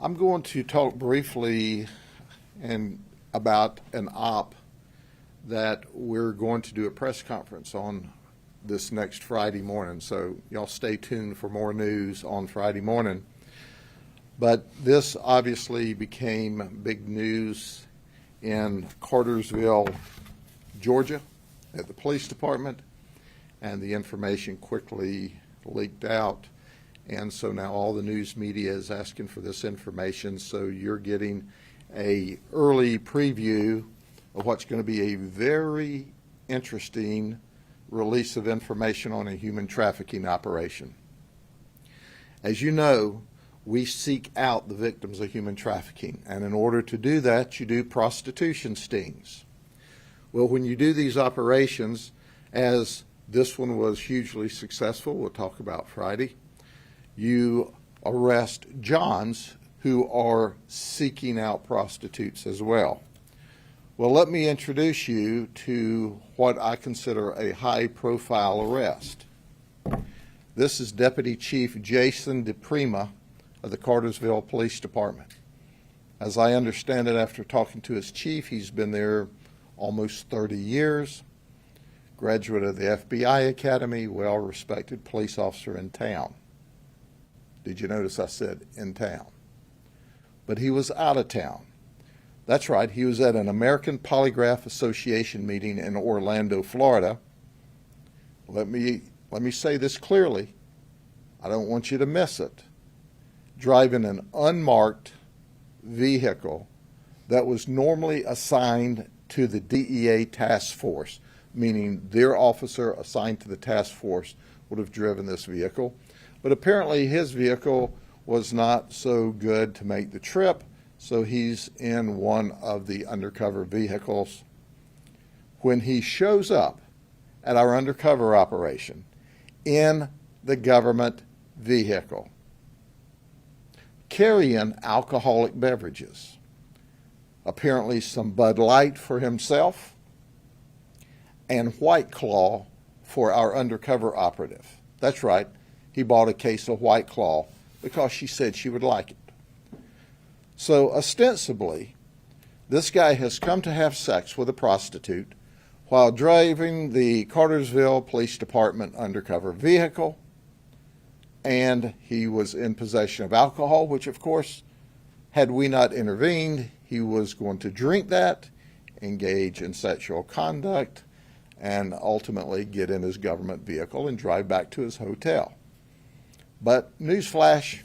I'm going to talk briefly about an op that we're going to do a press conference on this next Friday morning. So y'all stay tuned for more news on Friday morning. But this obviously became big news in Cartersville, Georgia, at the police department, and the information quickly leaked out. And so now all the news media is asking for this information, so you're getting an early preview of what's going to be a very interesting release of information on a human trafficking operation. As you know, we seek out the victims of human trafficking, and in order to do that, you do prostitution stings. Well, when you do these operations, as this one was hugely successful, we'll talk about Friday, you arrest Johns who are seeking out prostitutes as well. Well, let me introduce you to what I consider a high-profile arrest. This is Deputy Chief Jason DePrima of the Cartersville Police Department. As I understand it, after talking to his chief, he's been there almost 30 years, graduate of the FBI Academy, well-respected police officer in town. Did you notice I said in town? But he was out of town. That's right, he was at an American Polygraph Association meeting in Orlando, Florida. Let me say this clearly. I don't want you to miss it. Driving an unmarked vehicle that was normally assigned to the DEA task force, meaning their officer assigned to the task force would have driven this vehicle. But apparently his vehicle was not so good to make the trip, so he's in one of the undercover vehicles. When he shows up at our undercover operation in the government vehicle, carrying alcoholic beverages, apparently some Bud Light for himself and White Claw for our undercover operative. That's right, he bought a case of White Claw because she said she would like it. So ostensibly, this guy has come to have sex with a prostitute while driving the Cartersville Police Department undercover vehicle, and he was in possession of alcohol, which of course, had we not intervened, he was going to drink that, engage in sexual conduct, and ultimately get in his government vehicle and drive back to his hotel. But newsflash,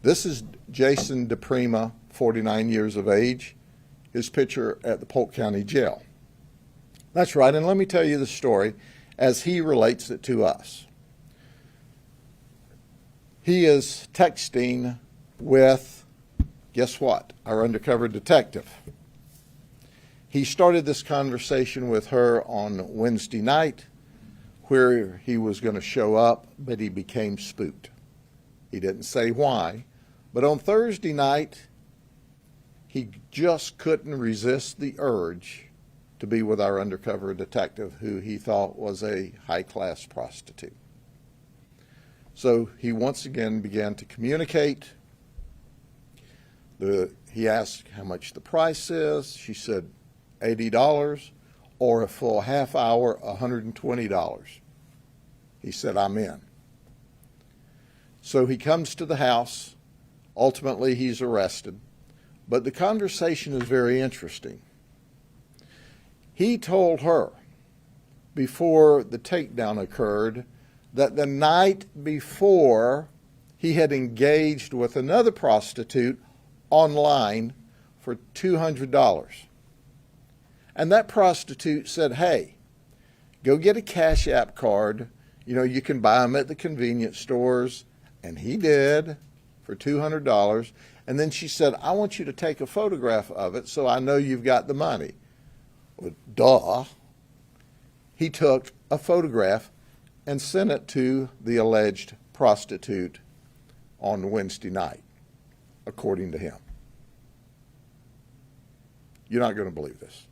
this is Jason DePrima, 49 years of age, his picture at the Polk County Jail. That's right, and let me tell you the story as he relates it to us. He is texting with, guess what, our undercover detective. He started this conversation with her on Wednesday night where he was going to show up, but he became spooked. He didn't say why, but on Thursday night, he just couldn't resist the urge to be with our undercover detective, who he thought was a high-class prostitute. So he once again began to communicate. He asked how much the price is. She said $80, or a full half hour, $120. He said, I'm in. So he comes to the house. Ultimately, he's arrested. But the conversation is very interesting. He told her before the takedown occurred that the night before he had engaged with another prostitute online for $200. And that prostitute said, hey, go get a Cash App card. You know, you can buy them at the convenience stores. And he did for $200. And then she said, I want you to take a photograph of it so I know you've got the money. Well, duh. He took a photograph and sent it to the alleged prostitute on Wednesday night, according to him. You're not going to believe this.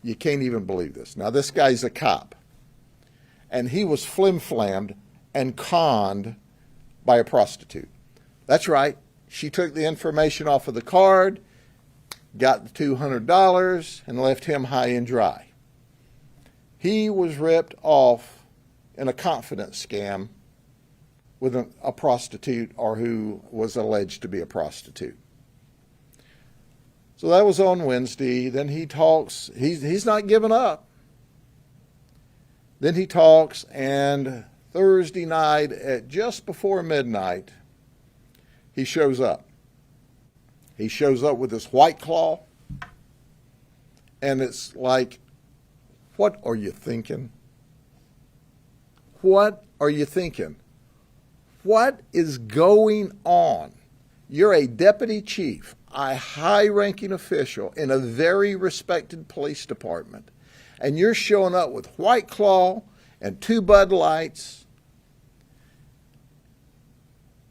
You can't even believe this. Now, this guy's a cop, and he was flim-flammed and conned by a prostitute. That's right. She took the information off of the card, got the $200, and left him high and dry. He was ripped off in a confidence scam with a prostitute, or who was alleged to be a prostitute. So that was on Wednesday. Then he talks. He's not giving up. Then he talks, and Thursday night at just before midnight, he shows up. He shows up with this White Claw, and it's like, what are you thinking? What are you thinking? What is going on? You're a deputy chief, a high-ranking official in a very respected police department, and you're showing up with White Claw and 2 Bud Lights,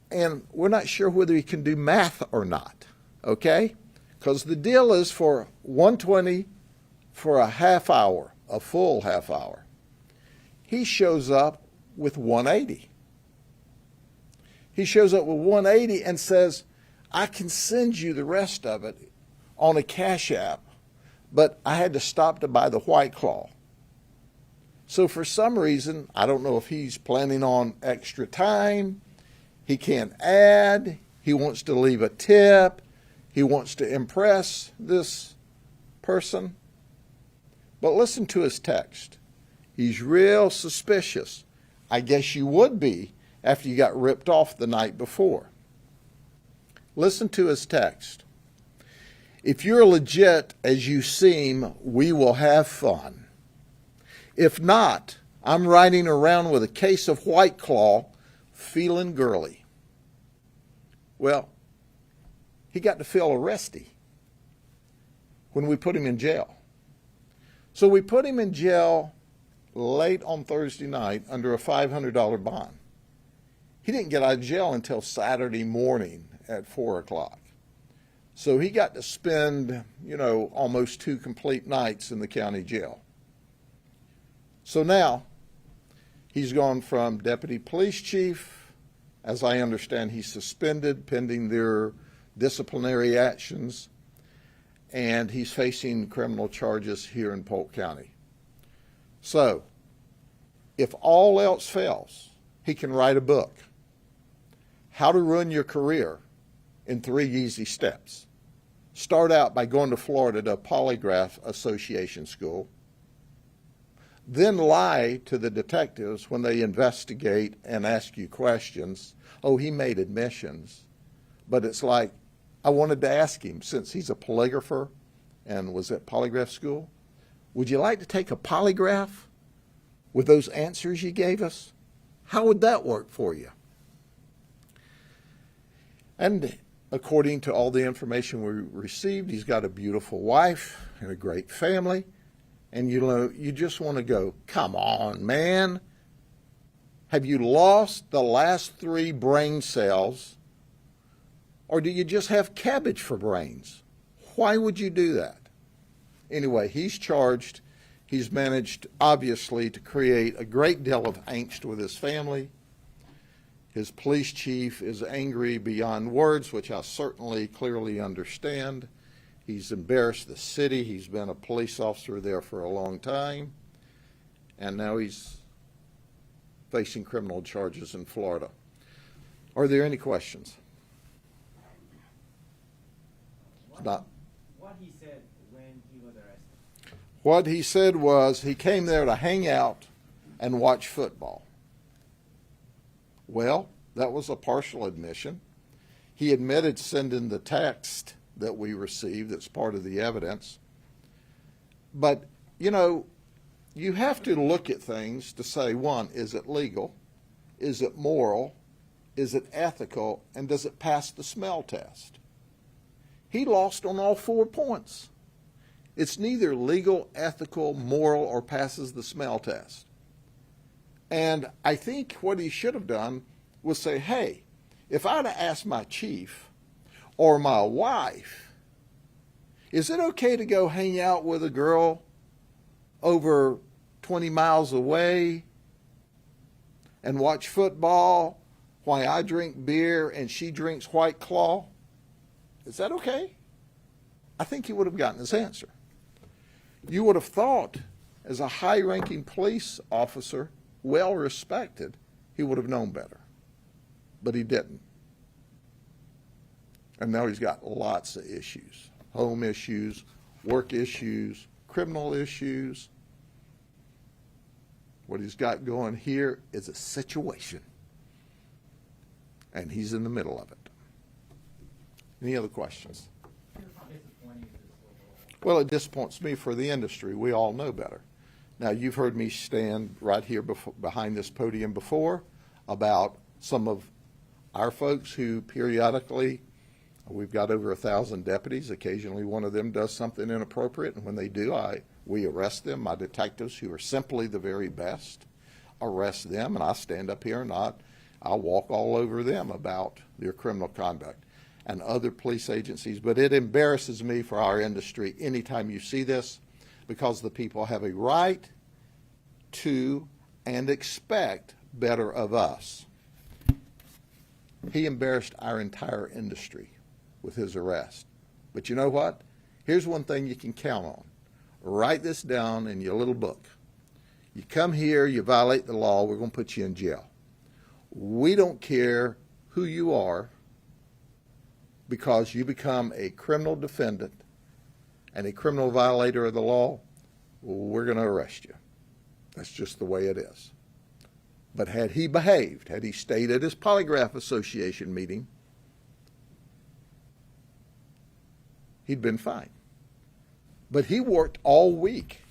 and we're not sure whether he can do math or not, okay? Because the deal is for $120 for a half hour, a full half hour. He shows up with $180. He shows up with $180 and says, I can send you the rest of it on a Cash App, but I had to stop to buy the White Claw. So for some reason, I don't know if he's planning on extra time, he can't add, he wants to leave a tip, he wants to impress this person. But listen to his text. He's real suspicious. I guess you would be after you got ripped off the night before. Listen to his text. If you're legit as you seem, we will have fun. If not, I'm riding around with a case of White Claw, feeling girly. Well, he got to feel arresty when we put him in jail. So we put him in jail late on Thursday night under a $500 bond. He didn't get out of jail until Saturday morning at 4 o'clock. So he got to spend, almost 2 complete nights in the county jail. So now he's gone from deputy police chief, as I understand he's suspended pending their disciplinary actions, and he's facing criminal charges here in Polk County. So if all else fails, he can write a book, How to Ruin Your Career in 3 Easy Steps. Start out by going to Florida to a polygraph association school. Then lie to the detectives when they investigate and ask you questions. Oh, he made admissions. But it's like, I wanted to ask him, since he's a polygrapher and was at polygraph school, would you like to take a polygraph with those answers you gave us? How would that work for you? And according to all the information we received, he's got a beautiful wife and a great family. And you just want to go, come on, man. Have you lost the last 3 brain cells? Or do you just have cabbage for brains? Why would you do that? Anyway, he's charged. He's managed, obviously, to create a great deal of angst with his family. His police chief is angry beyond words, which I certainly clearly understand. He's embarrassed the city. He's been a police officer there for a long time. And now he's facing criminal charges in Florida. Are there any questions? Not. What he said when he was arrested? What he said was he came there to hang out and watch football. Well, that was a partial admission. He admitted sending the text that we received that's part of the evidence. But, you have to look at things to say, one, is it legal? Is it moral? Is it ethical? And does it pass the smell test? He lost on all 4 points. It's neither legal, ethical, moral, or passes the smell test. And I think what he should have done was say, hey, if I'd have asked my chief or my wife, is it okay to go hang out with a girl over 20 miles away and watch football why I drink beer and she drinks White Claw? Is that okay? I think he would have gotten his answer. You would have thought, as a high-ranking police officer, well respected, he would have known better. But he didn't. And now he's got lots of issues. Home issues, work issues, criminal issues. What he's got going here is a situation. And he's in the middle of it. Any other questions? How disappointing is this overall? Well, it disappoints me for the industry. We all know better. Now, you've heard me stand right here behind this podium before about some of our folks who periodically, we've got over 1,000 deputies. Occasionally one of them does something inappropriate, and when they do, we arrest them. My detectives, who are simply the very best, arrest them, and I stand up here and I'll walk all over them about their criminal conduct and other police agencies. But it embarrasses me for our industry anytime you see this, because the people have a right to and expect better of us. He embarrassed our entire industry with his arrest. But you know what? Here's one thing you can count on. Write this down in your little book. You come here, you violate the law, we're going to put you in jail. We don't care who you are, because you become a criminal defendant and a criminal violator of the law, we're going to arrest you. That's just the way it is. But had he behaved, had he stayed at his Polygraph Association meeting, he'd been fine. But he worked all week.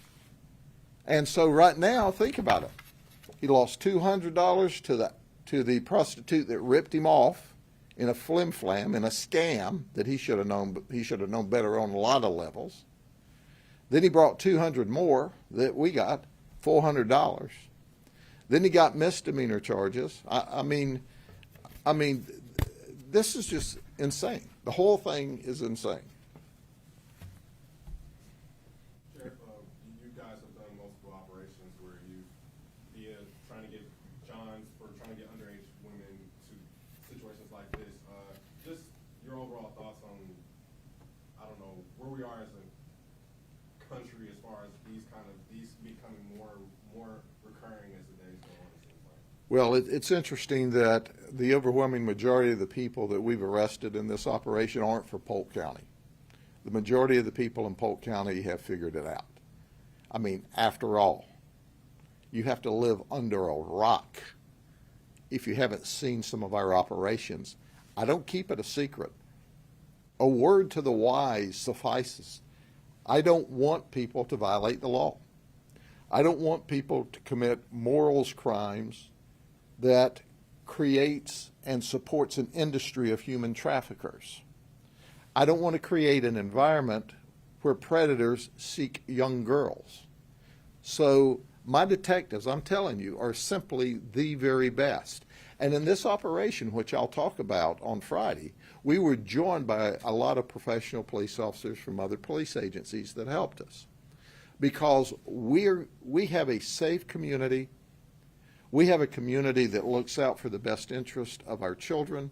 And so right now, think about it. He lost $200 to the prostitute that ripped him off in a flim-flam, in a scam that he should have known better on a lot of levels. Then he brought 200 more that we got, $400. Then he got misdemeanor charges. I mean, this is just insane. The whole thing is insane. Sheriff, you guys have done multiple operations where you, via trying to get Johns for trying to get underage women to situations like this. Just your overall thoughts on, I don't know, where we are as a country as far as these becoming more recurring as the days go on, it seems like. Well, it's interesting that the overwhelming majority of the people that we've arrested in this operation aren't for Polk County. The majority of the people in Polk County have figured it out. I mean, after all, you have to live under a rock if you haven't seen some of our operations. I don't keep it a secret. A word to the wise suffices. I don't want people to violate the law. I don't want people to commit morals crimes that creates and supports an industry of human traffickers. I don't want to create an environment where predators seek young girls. So my detectives, I'm telling you, are simply the very best. And in this operation, which I'll talk about on Friday, we were joined by a lot of professional police officers from other police agencies that helped us. Because we have a safe community. We have a community that looks out for the best interest of our children.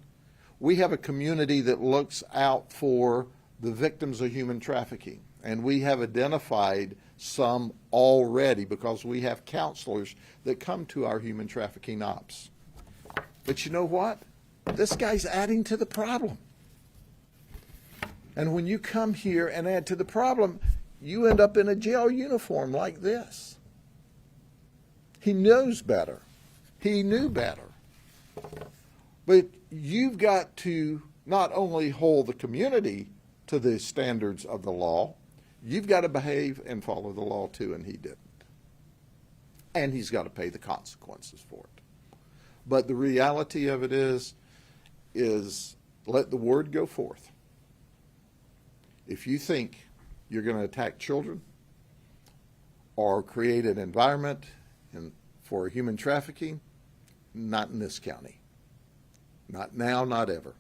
We have a community that looks out for the victims of human trafficking. And we have identified some already because we have counselors that come to our human trafficking ops. But you know what? This guy's adding to the problem. And when you come here and add to the problem, you end up in a jail uniform like this. He knows better. He knew better. But you've got to not only hold the community to the standards of the law, you've got to behave and follow the law too, and he didn't. And he's got to pay the consequences for it. But the reality of it is let the word go forth. If you think you're going to attack children or create an environment for human trafficking, not in this county. Not now, not ever.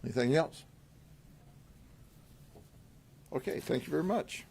Anything else? Okay, thank you very much.